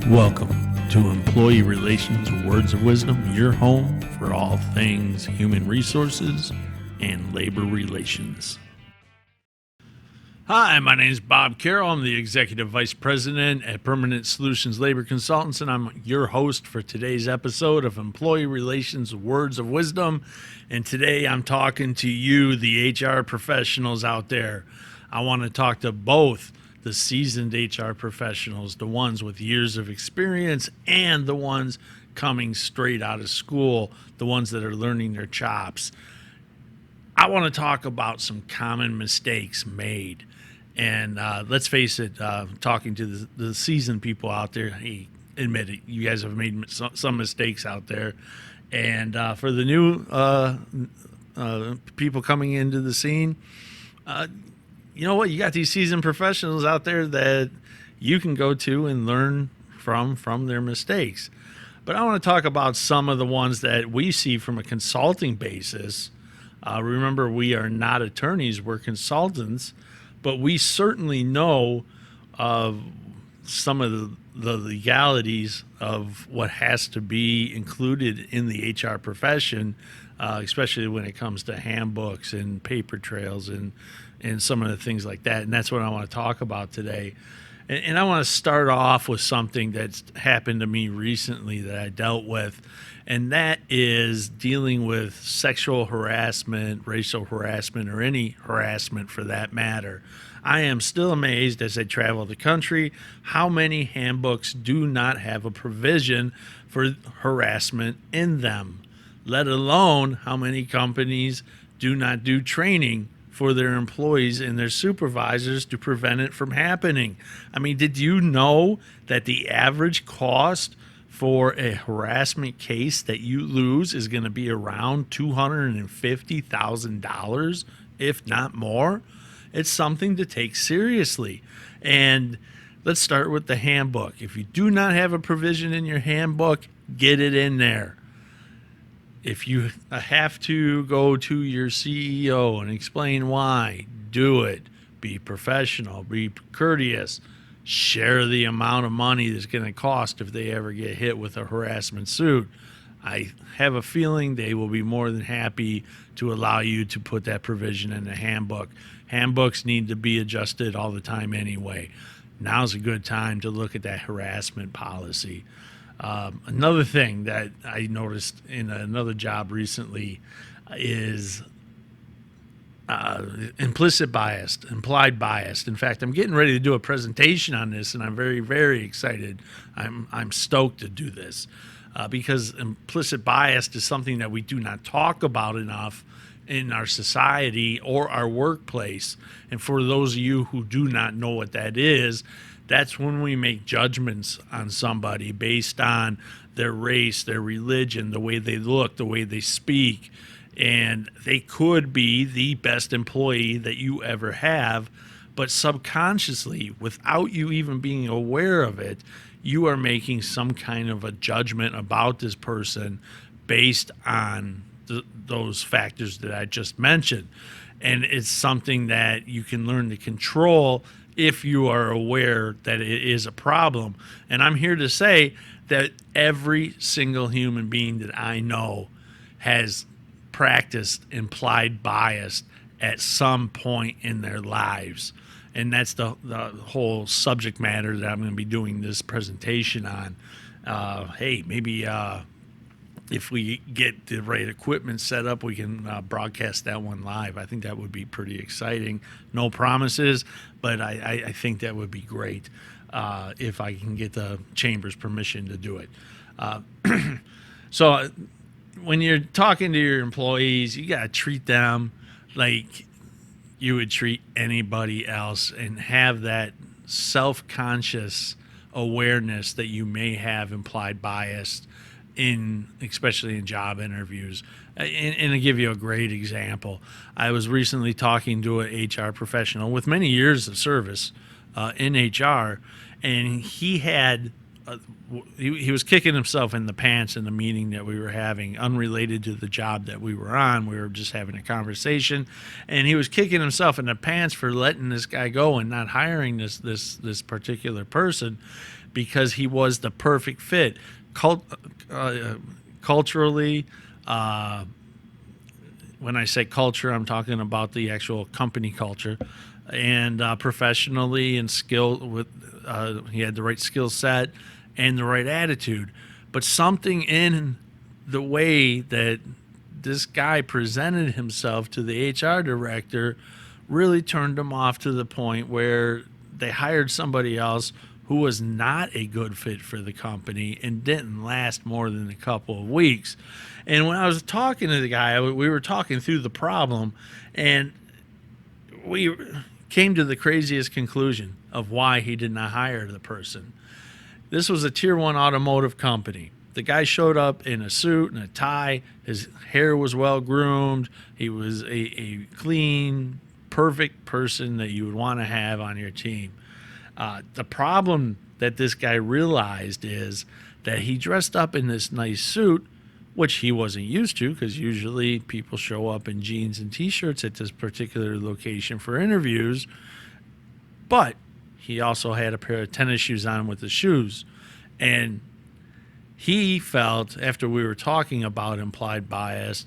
Welcome to Employee Relations Words of Wisdom, your home for all things human resources and labor relations. Hi, my name is Bob Carroll. I'm the Executive Vice President at Permanent Solutions Labor Consultants, and I'm your host for today's episode of Employee Relations Words of Wisdom. And today I'm talking to you, the HR professionals out there. I want to talk to both the seasoned HR professionals, the ones with years of experience, and the ones coming straight out of school, the ones that are learning their chops. I want to talk about some common mistakes made. And let's face it, talking to the seasoned people out there, hey, admit it, you guys have made some mistakes out there. And for the new people coming into the scene, you know what? You got these seasoned professionals out there that you can go to and learn from their mistakes. But I want to talk about some of the ones that we see from a consulting basis. Remember, we are not attorneys, we're consultants, but we certainly know of some of the legalities of what has to be included in the HR profession, especially when it comes to handbooks and paper trails and some of the things like that. And that's what I want to talk about today. And I want to start off with something that's happened to me recently that I dealt with, and that is dealing with sexual harassment, racial harassment, or any harassment for that matter. I am still amazed as I travel the country how many handbooks do not have a provision for harassment in them, let alone how many companies do not do training for their employees and their supervisors to prevent it from happening. I mean, did you know that the average cost for a harassment case that you lose is going to be around $250,000, if not more? It's something to take seriously. And let's start with the handbook. If you do not have a provision in your handbook, get it in there. If you have to go to your CEO and explain why, do it. Be professional, be courteous, share the amount of money that's going to cost if they ever get hit with a harassment suit. I have a feeling they will be more than happy to allow you to put that provision in the handbook. Handbooks need to be adjusted all the time anyway. Now's a good time to look at that harassment policy. Another thing that I noticed in another job recently is implicit bias, implied bias. In fact, I'm getting ready to do a presentation on this, and I'm very, very excited. I'm stoked to do this because implicit bias is something that we do not talk about enough in our society or our workplace. And for those of you who do not know what that is, that's when we make judgments on somebody based on their race, their religion, the way they look, the way they speak. And they could be the best employee that you ever have, but subconsciously, without you even being aware of it, you are making some kind of a judgment about this person based on those factors that I just mentioned. And it's something that you can learn to control if you are aware that it is a problem. And I'm here to say that every single human being that I know has practiced implied bias at some point in their lives. And that's the whole subject matter that I'm going to be doing this presentation on. Maybe if we get the right equipment set up, we can broadcast that one live. I think that would be pretty exciting. No promises, but I think that would be great if I can get the chamber's permission to do it. So when you're talking to your employees, you got to treat them like you would treat anybody else and have that self-conscious awareness that you may have implied bias especially in job interviews. And to give you a great example, I was recently talking to an HR professional with many years of service in HR, and he had he was kicking himself in the pants in the meeting that we were having, unrelated to the job that we were on. We were just having a conversation, and he was kicking himself in the pants for letting this guy go and not hiring this particular person, because he was the perfect fit. Culturally, when I say culture, I'm talking about the actual company culture, and professionally and he had the right skill set and the right attitude. But something in the way that this guy presented himself to the HR director really turned him off to the point where they hired somebody else who was not a good fit for the company and didn't last more than a couple of weeks. And when I was talking to the guy, we were talking through the problem, and we came to the craziest conclusion of why he did not hire the person. This was a tier 1 automotive company. The guy showed up in a suit and a tie. His hair was well groomed. He was a clean, perfect person that you would want to have on your team. The problem that this guy realized is that he dressed up in this nice suit, which he wasn't used to, because usually people show up in jeans and t-shirts at this particular location for interviews. But he also had a pair of tennis shoes on with the shoes. And he felt, after we were talking about implied bias,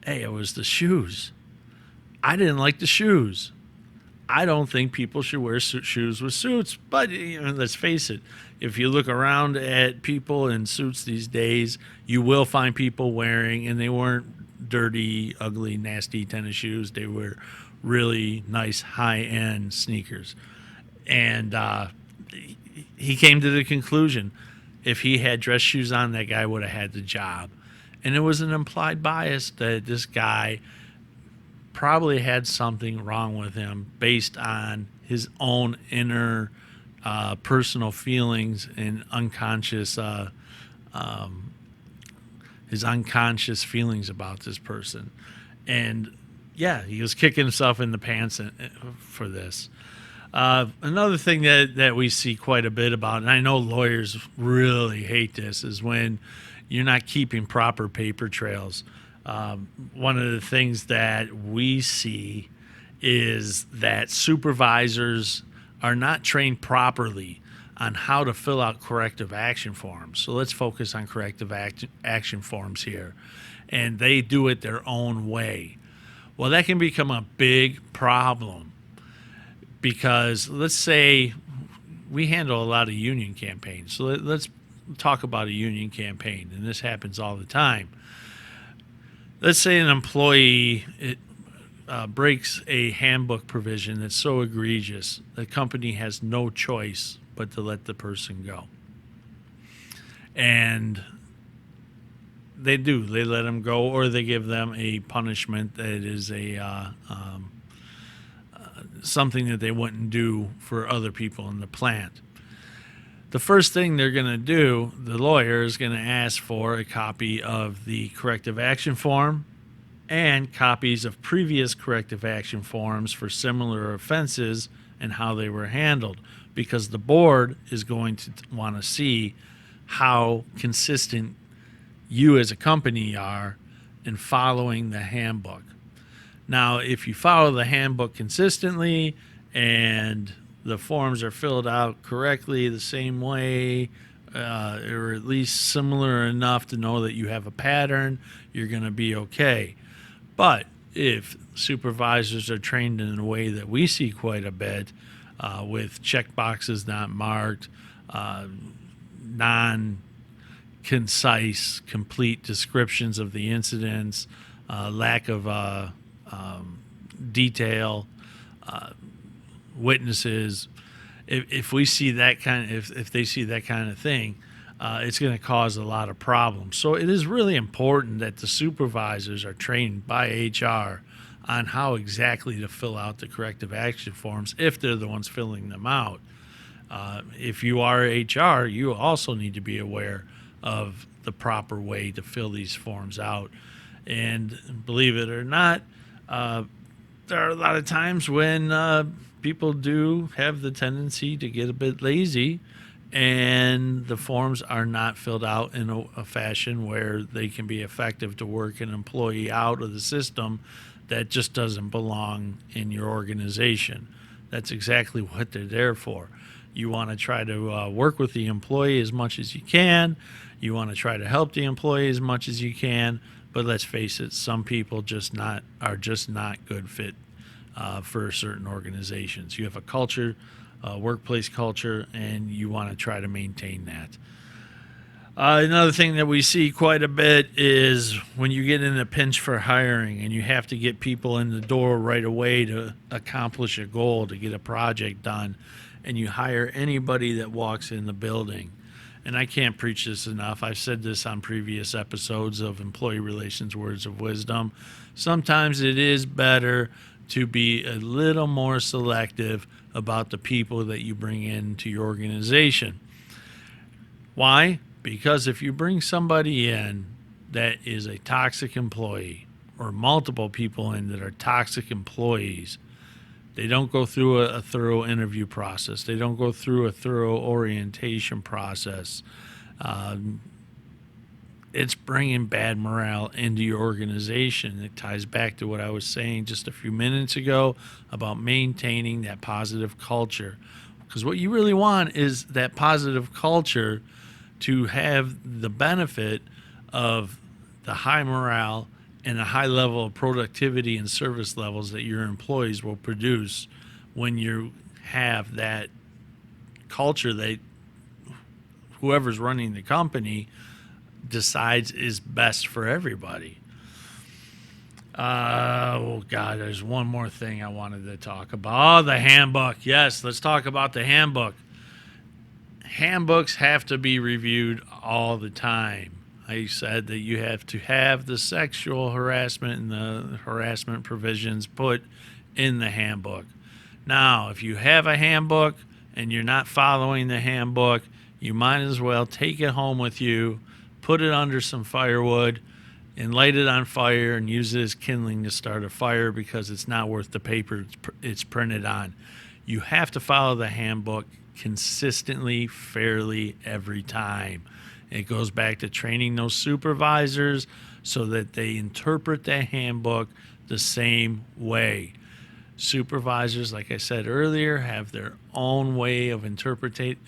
hey, it was the shoes. I didn't like the shoes. I don't think people should wear shoes with suits. But let's face it, if you look around at people in suits these days, you will find people wearing, and they weren't dirty, ugly, nasty tennis shoes. They were really nice, high-end sneakers. And he came to the conclusion, if he had dress shoes on, that guy would have had the job. And it was an implied bias that this guy probably had something wrong with him based on his own inner personal feelings and his unconscious feelings about this person. And yeah, he was kicking himself in the pants for this. Another thing that we see quite a bit about, and I know lawyers really hate this, is when you're not keeping proper paper trails. One of the things that we see is that supervisors are not trained properly on how to fill out corrective action forms. So let's focus on corrective action forms here. And they do it their own way. Well, that can become a big problem, because let's say we handle a lot of union campaigns. So let's talk about a union campaign, and this happens all the time. Let's say an employee breaks a handbook provision that's so egregious, the company has no choice but to let the person go. And they do. They let them go, or they give them a punishment that is something that they wouldn't do for other people in the plant. The first thing they're going to do, the lawyer is going to ask for a copy of the corrective action form and copies of previous corrective action forms for similar offenses and how they were handled, because the board is going to want to see how consistent you as a company are in following the handbook. Now, if you follow the handbook consistently and the forms are filled out correctly the same way, or at least similar enough to know that you have a pattern, you're going to be okay. But if supervisors are trained in a way that we see quite a bit, with check boxes not marked, non-concise, complete descriptions of the incidents, lack of detail, witnesses, if we see that if they see that kind of thing, it's going to cause a lot of problems. So it is really important that the supervisors are trained by HR on how exactly to fill out the corrective action forms if they're the ones filling them out. If you are HR, you also need to be aware of the proper way to fill these forms out. And believe it or not, there are a lot of times when people do have the tendency to get a bit lazy, and the forms are not filled out in a fashion where they can be effective to work an employee out of the system that just doesn't belong in your organization. That's exactly what they're there for. You want to try to work with the employee as much as you can. You want to try to help the employee as much as you can. But let's face it, some people are just not good fit for certain organizations. You have a culture, workplace culture, and you want to try to maintain that. Another thing that we see quite a bit is when you get in a pinch for hiring and you have to get people in the door right away to accomplish a goal, to get a project done, and you hire anybody that walks in the building. And I can't preach this enough. I've said this on previous episodes of Employee Relations Words of Wisdom. Sometimes it is better to be a little more selective about the people that you bring into your organization. Why? Because if you bring somebody in that is a toxic employee, or multiple people in that are toxic employees, they don't go through a thorough interview process. They don't go through a thorough orientation process. It's bringing bad morale into your organization. It ties back to what I was saying just a few minutes ago about maintaining that positive culture. Because what you really want is that positive culture to have the benefit of the high morale and a high level of productivity and service levels that your employees will produce when you have that culture that whoever's running the company decides is best for everybody. Oh, God, there's one more thing I wanted to talk about. Oh, the handbook. Yes, let's talk about the handbook. Handbooks have to be reviewed all the time. I said that you have to have the sexual harassment and the harassment provisions put in the handbook. Now, if you have a handbook and you're not following the handbook, you might as well take it home with you, put it under some firewood, and light it on fire and use it as kindling to start a fire, because it's not worth the paper it's printed on. You have to follow the handbook consistently, fairly, every time. It goes back to training those supervisors so that they interpret the handbook the same way. Supervisors, like I said earlier, have their own way of interpreting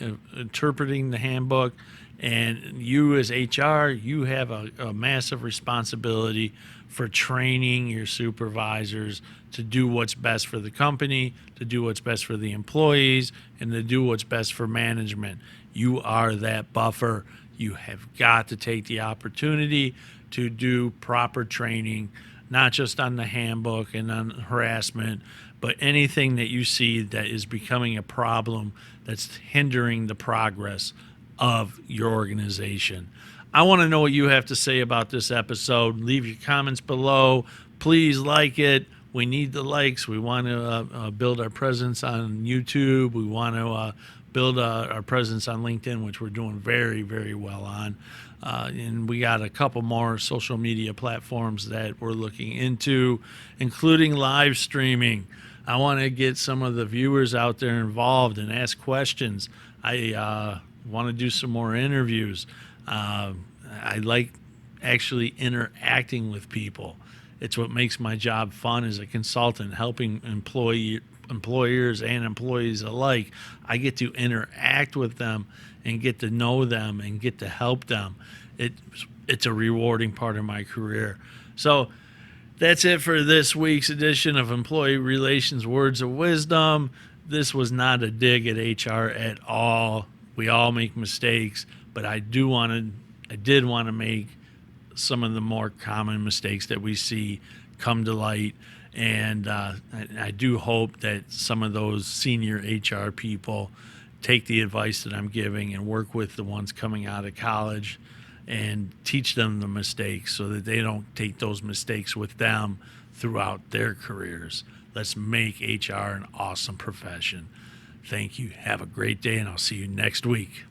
the handbook, and you as HR, you have a massive responsibility for training your supervisors to do what's best for the company, to do what's best for the employees, and to do what's best for management. You are that buffer. You have got to take the opportunity to do proper training, not just on the handbook and on harassment, but anything that you see that is becoming a problem that's hindering the progress of your organization. I want to know what you have to say about this episode. Leave your comments below. Please like it. We need the likes. We want to build our presence on YouTube. We want to build our presence on LinkedIn, which we're doing very, very well on. And we got a couple more social media platforms that we're looking into, including live streaming. I want to get some of the viewers out there involved and ask questions. I want to do some more interviews. I like actually interacting with people. It's what makes my job fun as a consultant, helping employers and employees alike. I get to interact with them and get to know them and get to help them. It's a rewarding part of my career. So that's it for this week's edition of Employee Relations Words of Wisdom. This was not a dig at HR at all. We all make mistakes, but I did want to make some of the more common mistakes that we see come to light. And I do hope that some of those senior HR people take the advice that I'm giving and work with the ones coming out of college and teach them the mistakes so that they don't take those mistakes with them throughout their careers. Let's make HR an awesome profession. Thank you. Have a great day, and I'll see you next week.